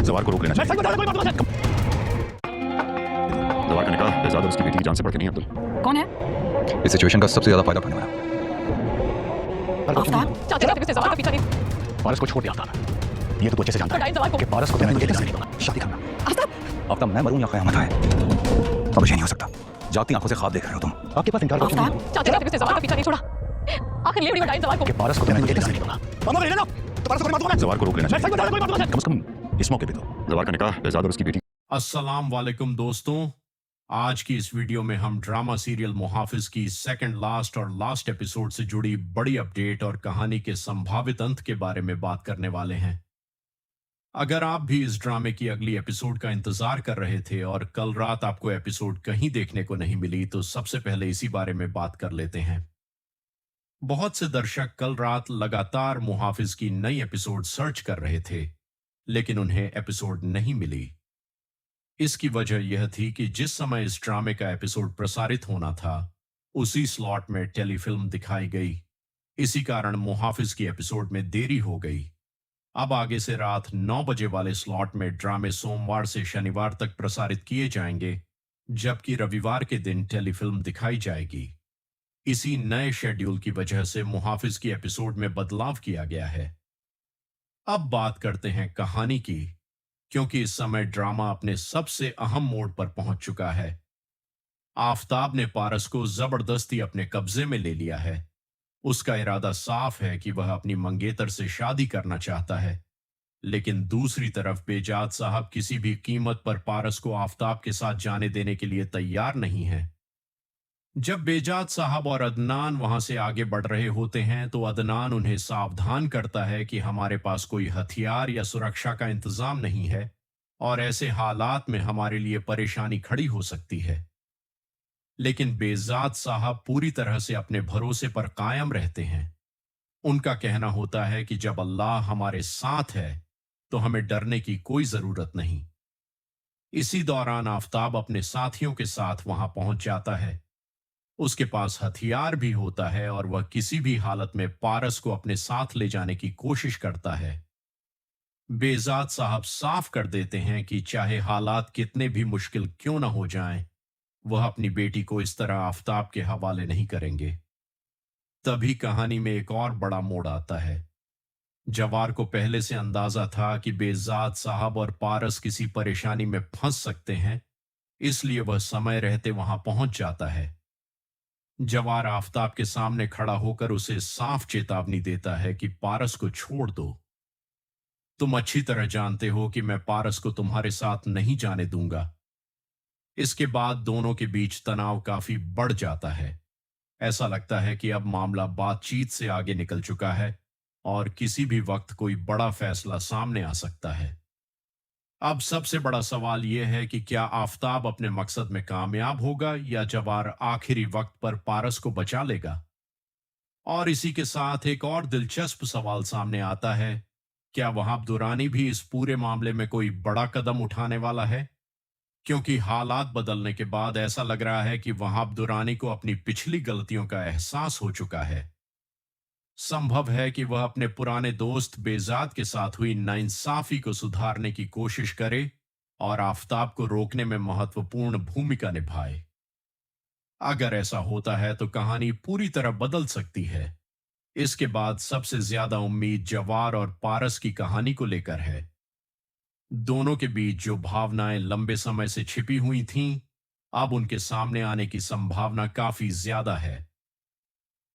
जवार को रोक लेना चाहिए। जवार का निकाह बेजाद और उसकी बेटी की जान से बढ़ के नहीं, अब्दुल। कौन है? इस सिचुएशन का सबसे ज्यादा फायदा उठाने वाला। आफ्ताब? चाहते चाहते जवार का पीछा नहीं। पारस को छोड़ दिया आफ्ताब। ये तो अच्छे से जानता है जवार को कि पारस को तुम्हें तुझे जाने नहीं दूंगा। शादी करना। आफ्ताब, मैं मरूं या क़यामत आए, अब ये नहीं हो सकता। जागती आंखों से ख्वाब देख रहे हो तुम। आपके पास इनकार आफ्ताब? चाहते चाहते जवार का पीछा नहीं छोड़ा। आखिर लिए बड़ी जवार को कि पारस को तुम्हें तुझे जाने नहीं दूंगा। जवार को रोक लेना चाहिए। कम से कम इस मौके पे तो जवार का निकाह बेजाद और उसकी बेटी। अस्सलाम वालेकुम दोस्तों, आज की इस वीडियो में हम ड्रामा सीरियल मुहाफिज की सेकंड लास्ट और लास्ट एपिसोड से जुड़ी बड़ी अपडेट और कहानी के संभावित अंत के बारे में बात करने वाले हैं। अगर आप भी इस ड्रामे की अगली एपिसोड का इंतजार कर रहे थे और कल रात आपको एपिसोड कहीं देखने को नहीं मिली, तो सबसे पहले इसी बारे में बात कर लेते हैं। बहुत से दर्शक कल रात लगातार मुहाफिज की नई एपिसोड सर्च कर रहे थे, लेकिन उन्हें एपिसोड नहीं मिली। इसकी वजह यह थी कि जिस समय इस ड्रामे का एपिसोड प्रसारित होना था, उसी स्लॉट में टेलीफिल्म दिखाई गई। इसी कारण मुहाफिज की एपिसोड में देरी हो गई। अब आगे से रात 9 बजे वाले स्लॉट में ड्रामे सोमवार से शनिवार तक प्रसारित किए जाएंगे, जबकि रविवार के दिन टेलीफिल्म दिखाई जाएगी। इसी नए शेड्यूल की वजह से मुहाफिज की एपिसोड में बदलाव किया गया है। अब बात करते हैं कहानी की, क्योंकि इस समय ड्रामा अपने सबसे अहम मोड़ पर पहुंच चुका है। आफ्ताब ने पारस को जबरदस्ती अपने कब्जे में ले लिया है। उसका इरादा साफ है कि वह अपनी मंगेतर से शादी करना चाहता है, लेकिन दूसरी तरफ बेजाद साहब किसी भी कीमत पर पारस को आफ्ताब के साथ जाने देने के लिए तैयार नहीं है। जब बेजाद साहब और अदनान वहां से आगे बढ़ रहे होते हैं, तो अदनान उन्हें सावधान करता है कि हमारे पास कोई हथियार या सुरक्षा का इंतजाम नहीं है और ऐसे हालात में हमारे लिए परेशानी खड़ी हो सकती है। लेकिन बेजाद साहब पूरी तरह से अपने भरोसे पर कायम रहते हैं। उनका कहना होता है कि जब अल्लाह हमारे साथ है तो हमें डरने की कोई जरूरत नहीं। इसी दौरान आफ्ताब अपने साथियों के साथ वहां पहुंच जाता है। उसके पास हथियार भी होता है और वह किसी भी हालत में पारस को अपने साथ ले जाने की कोशिश करता है। बेजाद साहब साफ कर देते हैं कि चाहे हालात कितने भी मुश्किल क्यों ना हो जाएं, वह अपनी बेटी को इस तरह आफ्ताब के हवाले नहीं करेंगे। तभी कहानी में एक और बड़ा मोड़ आता है। जवार को पहले से अंदाजा था कि बेजाद साहब और पारस किसी परेशानी में फंस सकते हैं, इसलिए वह समय रहते वहां पहुंच जाता है। जवार आफ्ताब के सामने खड़ा होकर उसे साफ चेतावनी देता है कि पारस को छोड़ दो। तुम अच्छी तरह जानते हो कि मैं पारस को तुम्हारे साथ नहीं जाने दूंगा। इसके बाद दोनों के बीच तनाव काफी बढ़ जाता है। ऐसा लगता है कि अब मामला बातचीत से आगे निकल चुका है और किसी भी वक्त कोई बड़ा फैसला सामने आ सकता है। अब सबसे बड़ा सवाल यह है कि क्या आफ्ताब अपने मकसद में कामयाब होगा या जवार आखिरी वक्त पर पारस को बचा लेगा। और इसी के साथ एक और दिलचस्प सवाल सामने आता है, क्या वहाब दुरानी भी इस पूरे मामले में कोई बड़ा कदम उठाने वाला है, क्योंकि हालात बदलने के बाद ऐसा लग रहा है कि वहाब दुरानी को अपनी पिछली गलतियों का एहसास हो चुका है। संभव है कि वह अपने पुराने दोस्त बेजाद के साथ हुई नाइंसाफी को सुधारने की कोशिश करे और आफ्ताब को रोकने में महत्वपूर्ण भूमिका निभाए। अगर ऐसा होता है तो कहानी पूरी तरह बदल सकती है। इसके बाद सबसे ज्यादा उम्मीद जवार और पारस की कहानी को लेकर है। दोनों के बीच जो भावनाएं लंबे समय से छिपी हुई थीं, अब उनके सामने आने की संभावना काफी ज्यादा है।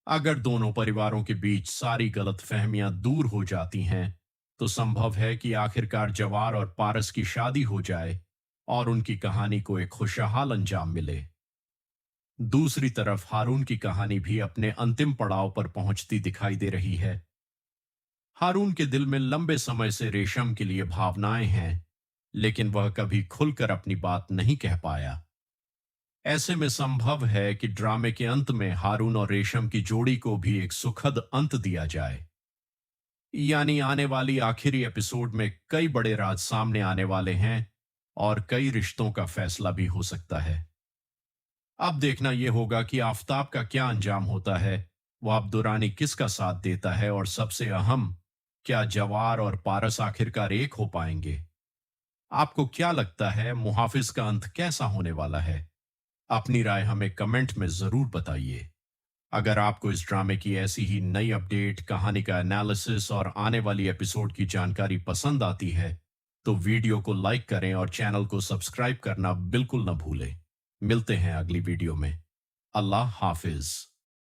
अगर दोनों परिवारों के बीच सारी गलतफहमियां दूर हो जाती हैं, तो संभव है कि आखिरकार जवार और पारस की शादी हो जाए और उनकी कहानी को एक खुशहाल अंजाम मिले। दूसरी तरफ हारून की कहानी भी अपने अंतिम पड़ाव पर पहुंचती दिखाई दे रही है। हारून के दिल में लंबे समय से रेशम के लिए भावनाएं हैं, लेकिन वह कभी खुलकर अपनी बात नहीं कह पाया। ऐसे में संभव है कि ड्रामे के अंत में हारून और रेशम की जोड़ी को भी एक सुखद अंत दिया जाए। यानी आने वाली आखिरी एपिसोड में कई बड़े राज सामने आने वाले हैं और कई रिश्तों का फैसला भी हो सकता है। अब देखना यह होगा कि आफ्ताब का क्या अंजाम होता है, वह अब दुरानी किसका साथ देता है और सबसे अहम, क्या जवार और पारस आखिरकार एक हो पाएंगे। आपको क्या लगता है मुहाफिज का अंत कैसा होने वाला है? अपनी राय हमें कमेंट में जरूर बताइए। अगर आपको इस ड्रामे की ऐसी ही नई अपडेट, कहानी का एनालिसिस और आने वाली एपिसोड की जानकारी पसंद आती है तो वीडियो को लाइक करें और चैनल को सब्सक्राइब करना बिल्कुल न भूलें। मिलते हैं अगली वीडियो में। अल्लाह हाफिज।